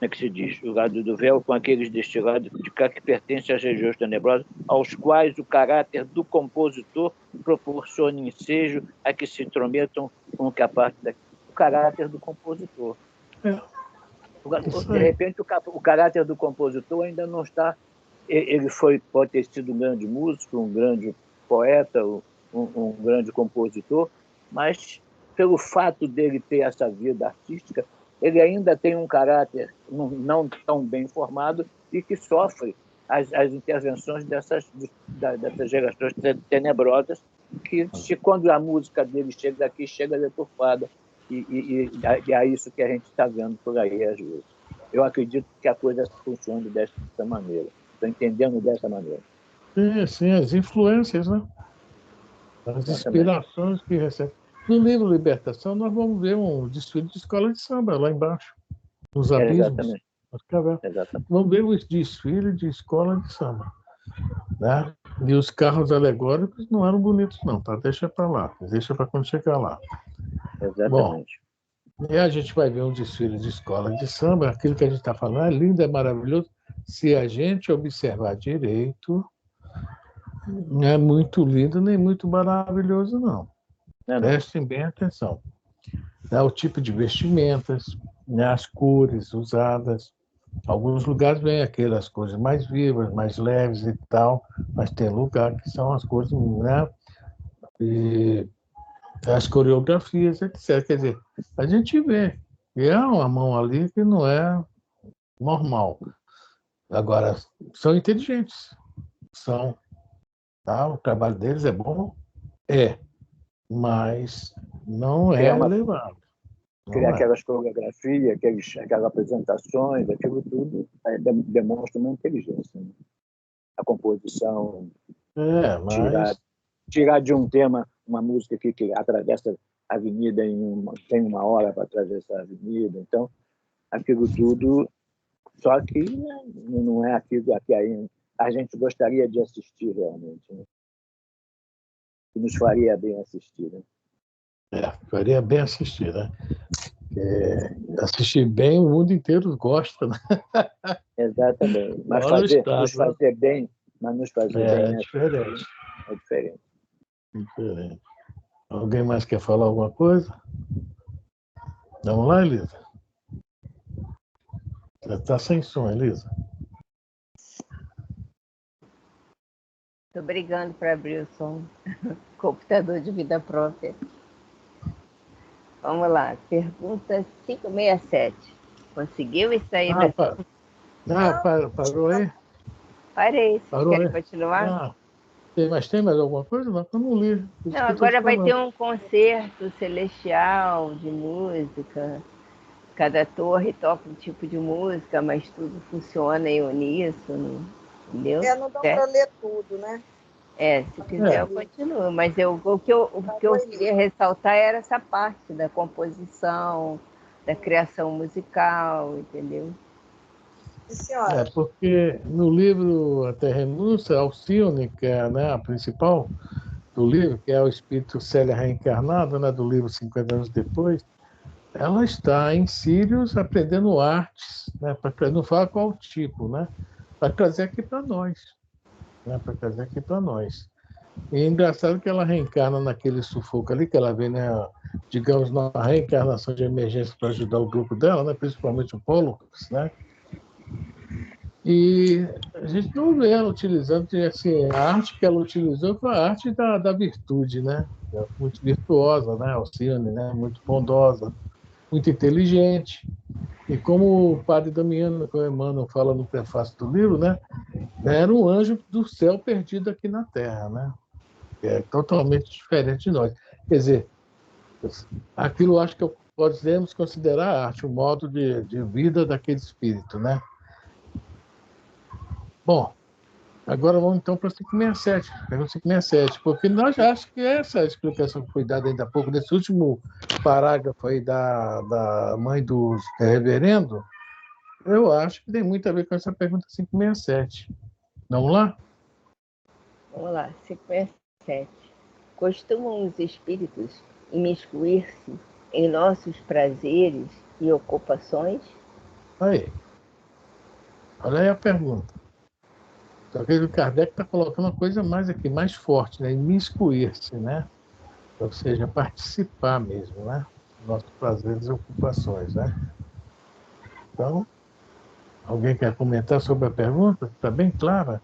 é que se diz, o lado do véu com aqueles deste lado de cá que pertencem às regiões tenebrosas, aos quais o caráter do compositor proporciona ensejo a que se intrometam com que a parte daqui. O caráter do compositor. De repente, o caráter do compositor ainda não está... Ele pode ter sido um grande músico, um grande poeta, um grande compositor, mas pelo fato dele ter essa vida artística, ele ainda tem um caráter não tão bem formado e que sofre as intervenções dessas gerações tenebrosas, que quando a música dele chega aqui, chega deturpada. E é isso que a gente está vendo por aí às vezes. Eu acredito que a coisa funciona dessa maneira. Estou entendendo dessa maneira. Sim, as influências, né? As inspirações que recebe. No livro Libertação, nós vamos ver um desfile de escola de samba lá embaixo, nos abismos, nas cavernas. Vamos ver o desfile de escola de samba. Né? E os carros alegóricos não eram bonitos, não, tá? Deixa para lá, deixa para quando chegar lá. Exatamente. Bom, e a gente vai ver um desfile de escola de samba, aquilo que a gente está falando é lindo, é maravilhoso. Se a gente observar direito, não é muito lindo nem muito maravilhoso, não. Prestem bem atenção. O tipo de vestimentas, as cores usadas. Alguns lugares vêm aquelas cores mais vivas, mais leves e tal, mas tem lugar que são as cores, né? E as coreografias, etc. Quer dizer, a gente vê. E há uma mão ali que não é normal. Agora, são inteligentes. São. Tá? O trabalho deles é bom? É. Mas não é elevado. Criar aquelas coreografias, aquelas apresentações, aquilo tudo demonstra uma inteligência. Né? A composição, mas... tirar de um tema uma música que atravessa a avenida tem 1 hora para atravessar a avenida. Então, aquilo tudo, só que não é aquilo que a gente gostaria de assistir realmente. Né? Que nos faria bem assistir. Né? Faria bem assistir, né? Assistir bem, o mundo inteiro gosta, né? Exatamente. Mas nos fazer bem é diferente. É diferente. Diferente. Alguém mais quer falar alguma coisa? Vamos lá, Elisa? Já está sem som, Elisa. Estou brigando para abrir o som. Computador de vida própria. Vamos lá. Pergunta 567. Conseguiu isso aí? Parou aí? Parei. Parou Quer aí? continuar? Tem mais alguma coisa? Não, eu não li. Não, agora vai ter um concerto celestial de música. Cada torre toca um tipo de música, mas tudo funciona em uníssono, entendeu? Não dá para ler tudo, né? Se quiser eu continuo, mas o que eu queria ressaltar era essa parte da composição, da criação musical, entendeu? Senhora. Porque no livro Até Renúncia, Alcione, que é, né, a principal do livro, que é o espírito Célia reencarnada, né, do livro 50 anos depois, ela está em Sírios aprendendo artes, né, para não falar qual tipo, né, para trazer aqui para nós. E é engraçado que ela reencarna naquele sufoco ali, que ela vê, né, digamos, na reencarnação de emergência para ajudar o grupo dela, né, principalmente o Polo, né? E a gente não vê ela utilizando, assim, a arte que ela utilizou foi a arte da virtude, né? Muito virtuosa, né? Alcione, né? Muito bondosa, muito inteligente. E como o padre Damiano, que o Emmanuel fala no prefácio do livro, né? Era um anjo do céu perdido aqui na Terra, né? É totalmente diferente de nós. Quer dizer, aquilo acho que podemos considerar arte, o modo de vida daquele espírito, né? Bom, agora vamos então para 567, pergunta 567, porque nós acho que essa explicação que foi dada ainda há pouco, nesse último parágrafo aí da mãe do reverendo, eu acho que tem muito a ver com essa pergunta 567. Vamos lá? Vamos lá, 567. Costumam os espíritos imiscuir-se em nossos prazeres e ocupações? Aí. Olha aí a pergunta. Só que o Kardec está colocando uma coisa mais aqui, mais forte, né? Imiscuir-se, né? Ou seja, participar mesmo, né? Nossos prazeres e ocupações, né? Então, alguém quer comentar sobre a pergunta? Está bem clara?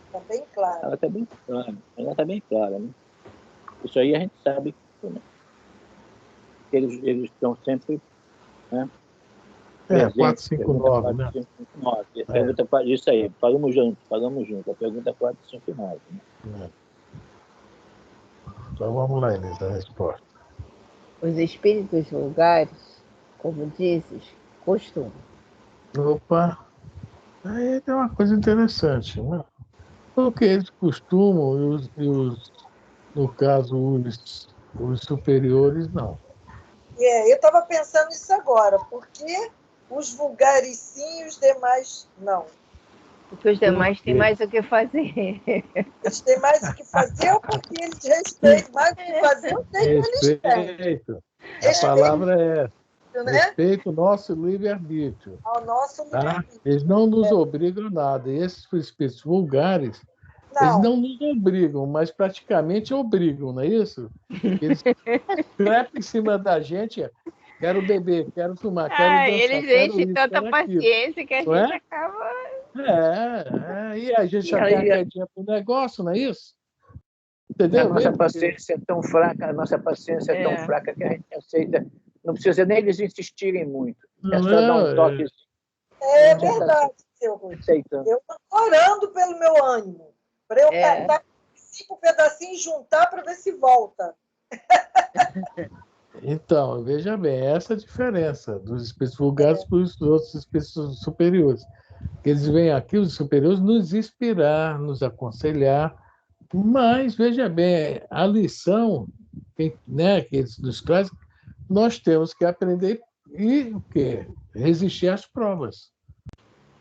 Está bem claro. Ela está bem clara. Ela está bem clara, né? Isso aí a gente sabe, né? Eles estão sempre, né? 459, né? 459. Pergunta, isso aí, falamos junto. A pergunta 459. Né? Então vamos lá, Elisa, a resposta. Os espíritos vulgares, como dizes, costumam. Opa, aí tem uma coisa interessante, né? Porque eles costumam, no caso, os superiores, não. Eu estava pensando nisso agora, porque os vulgares sim e os demais não. Porque os demais têm mais o que fazer. Eles têm mais o que fazer ou porque eles respeitam mais o que fazer, eu sei que eles têm. Respeito. A palavra é essa. Né? Respeito o nosso livre-arbítrio. Ao nosso livre-arbítrio. Eles não nos obrigam a nada. E esses espíritos vulgares, eles não nos obrigam, mas praticamente obrigam, não é isso? Eles trepam em cima da gente, quero beber, quero fumar, quero dançar, eles enchem tanta paciência que a gente acaba... E a gente já tem a quedinha pro negócio, não é isso? Entendeu? A nossa paciência é tão fraca, tão fraca que a gente aceita. Não precisa nem eles insistirem muito. É só dar um toque. É verdade, seu Rui. Eu estou orando pelo meu ânimo. Para eu catar 5 pedacinhos e juntar para ver se volta. Então, veja bem, essa é a diferença dos espíritos vulgares para os outros espíritos superiores. Eles vêm aqui, os superiores, nos inspirar, nos aconselhar, mas, veja bem, a lição, né, que eles nos trazem, nós temos que aprender e o quê? Resistir às provas.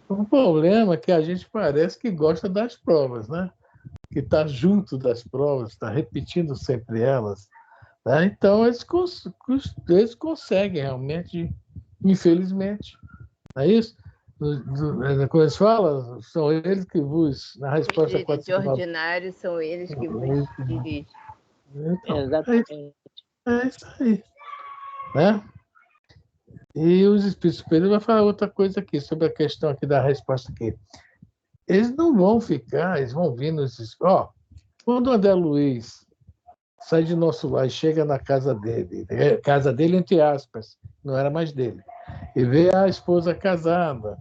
O problema é que a gente parece que gosta das provas, né? Que está junto das provas, está repetindo sempre elas. Né? Então, eles conseguem realmente, infelizmente. Não é isso? Como eles falam, são eles que vos... Na resposta 459... De ordinário, são eles que vos dirigem. Então, é isso aí. Né? E os espíritos superiores vão falar outra coisa aqui, sobre a questão aqui da resposta aqui. Eles não vão ficar, eles vão vir nos... Ó, quando o André Luiz sai de nosso lar e chega na casa dele entre aspas, não era mais dele, e vê a esposa casada,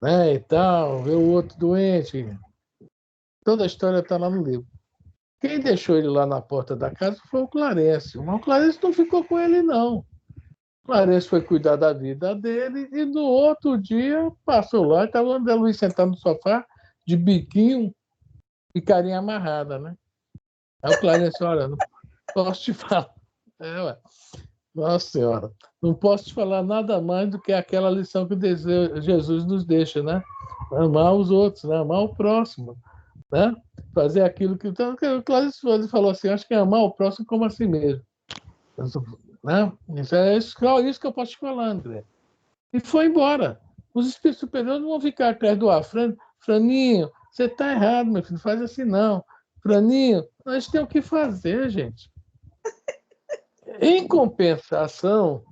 né, e tal, vê o outro doente, toda a história está lá no livro. Quem deixou ele lá na porta da casa foi o Clarencio, mas o Clarencio não ficou com ele, não. O Clarencio foi cuidar da vida dele e no outro dia passou lá e estava o André Luiz sentado no sofá, de biquinho e carinha amarrada, né? Aí o Clarencio, olha, não posso te falar. Ué. Nossa Senhora, não posso te falar nada mais do que aquela lição que Jesus nos deixa, né? Amar os outros, né? Amar o próximo, né? Fazer aquilo que... Então, o Clarencio falou assim, acho que é amar o próximo como a si mesmo. Né? Isso que eu posso te falar, André. E foi embora. Os espíritos superiores não vão ficar atrás do ar. Franinho, você está errado, meu filho, não faz assim não. Franinho, nós temos o que fazer, gente. Em compensação,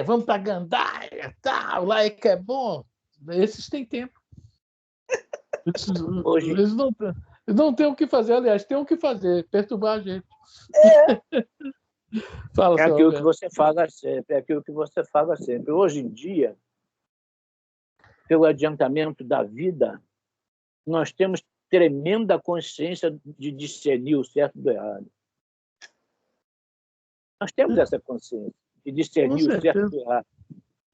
vamos para Gandaia, tal, lá é que é bom. Esses têm tempo. Eles não têm o que fazer, aliás, têm o que fazer, perturbar a gente. Fala, É seu aquilo que Roberto. você fala sempre, é aquilo que você fala sempre. Hoje em dia, pelo adiantamento da vida, nós temos tremenda consciência de discernir o certo do errado. Nós temos essa consciência de discernir o certo do errado.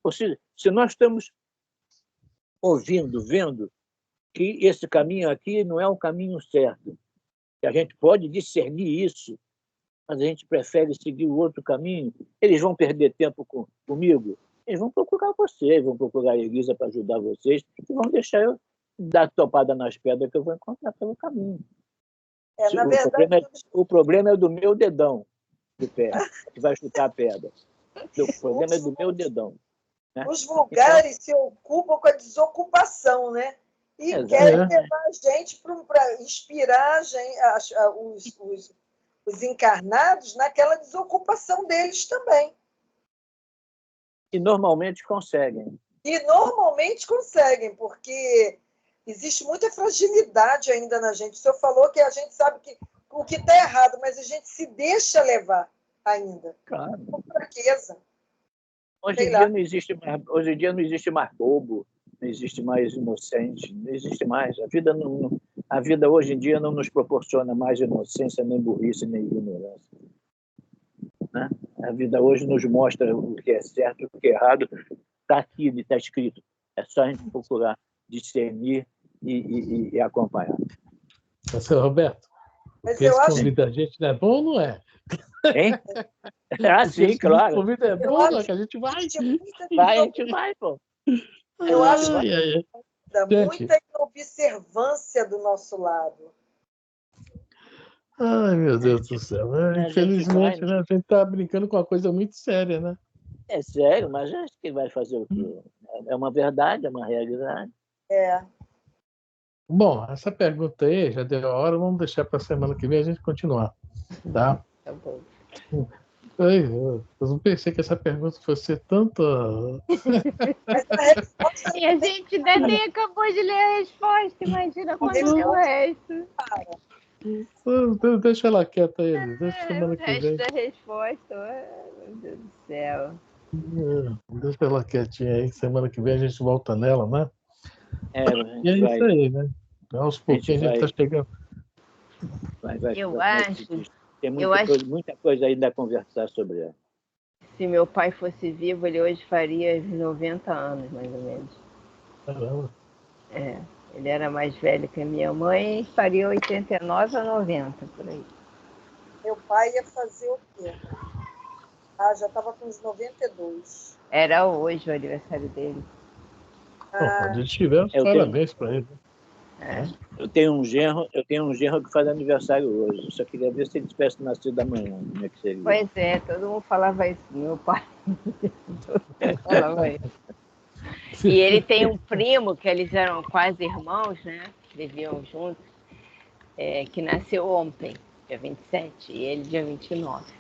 Ou seja, se nós estamos ouvindo, vendo que esse caminho aqui não é o caminho certo, que a gente pode discernir isso, mas a gente prefere seguir o outro caminho, eles vão perder tempo comigo? Eles vão procurar vocês, vão procurar a Elisa para ajudar vocês e vão deixar eu dar topada nas pedras que eu vou encontrar pelo caminho. Na verdade, o problema é do meu dedão do pé, que vai chutar a pedra. O problema é do meu dedão. Né? Os vulgares se ocupam com a desocupação, né? E querem levar a gente para inspirar os encarnados naquela desocupação deles também. E normalmente conseguem. Porque existe muita fragilidade ainda na gente. O senhor falou que a gente sabe que o que está errado, mas a gente se deixa levar ainda. Claro. Com fraqueza. Hoje em dia não existe mais bobo, não existe mais inocente, não existe mais. A vida hoje em dia não nos proporciona mais inocência, nem burrice, nem ignorância. Né? A vida hoje nos mostra o que é certo, o que é errado. Está aqui, está escrito. É só a gente procurar discernir e acompanhar. Seu Roberto, porque esse convite da gente não é bom ou não é? Hein? Sim, claro. O convite é bom, que a gente vai. A gente vai, pô. Eu acho muita inobservância do nosso lado. Ai, meu Deus do céu. Infelizmente, né? A gente está brincando com uma coisa muito séria, né? É sério, mas acho que vai fazer o quê? É uma verdade, é uma realidade. Bom, essa pergunta aí já deu a hora, vamos deixar para a semana que vem a gente continuar. Tá? Tá bom. Eu não pensei que essa pergunta fosse tanta. E a gente ainda nem acabou de ler a resposta, imagina quando é o resto. Deixa ela quieta aí, deixa semana que vem. O resto da resposta, meu Deus do céu. Deixa ela quietinha aí, semana que vem a gente volta nela, né? E é vai, isso aí, né? Aos pouquinhos a gente está chegando. Eu acho. Tem muita coisa ainda a conversar sobre ela. Se meu pai fosse vivo, ele hoje faria 90 anos, mais ou menos. Caramba. Ele era mais velho que a minha mãe e faria 89 a 90, por aí. Meu pai ia fazer o quê? Já estava com uns 92. Era hoje o aniversário dele. Quando ele tiver, parabéns para ele. Eu tenho um genro que faz aniversário hoje. Eu só queria ver se ele tivesse nascido amanhã. Como é que seria? Pois é, todo mundo falava isso. Meu pai falava isso. E ele tem um primo, que eles eram quase irmãos, né? Viviam juntos, que nasceu ontem, dia 27, e ele dia 29.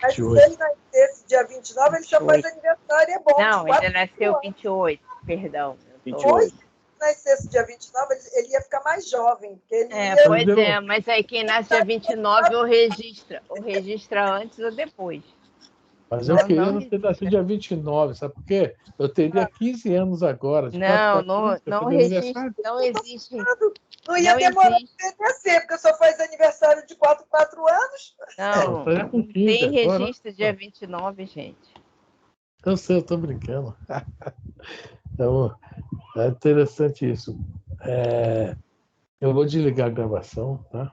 Mas se ele nascesse dia 29, ele só faz 28. aniversário, é bom. Não, de 4 ele nasceu anos. 28, perdão. Eu tô- 28. Se nascesse dia 29, ele ia ficar mais jovem. Porque ele ia... Pois é, mas aí quem nasce dia 29 ou registra antes ou depois. Mas eu queria não ter nascido dia 29, sabe por quê? Eu teria 15 anos agora. De 4 anos, eu Não fazer registra, aniversário. não existe. Não ia Não demorar existe. para nascer, porque só faz aniversário de 4 anos. Não, Eu com não 15 tem agora. registro dia 29, gente. Eu sei, eu estou brincando. Então, é interessante isso. Eu vou desligar a gravação, tá?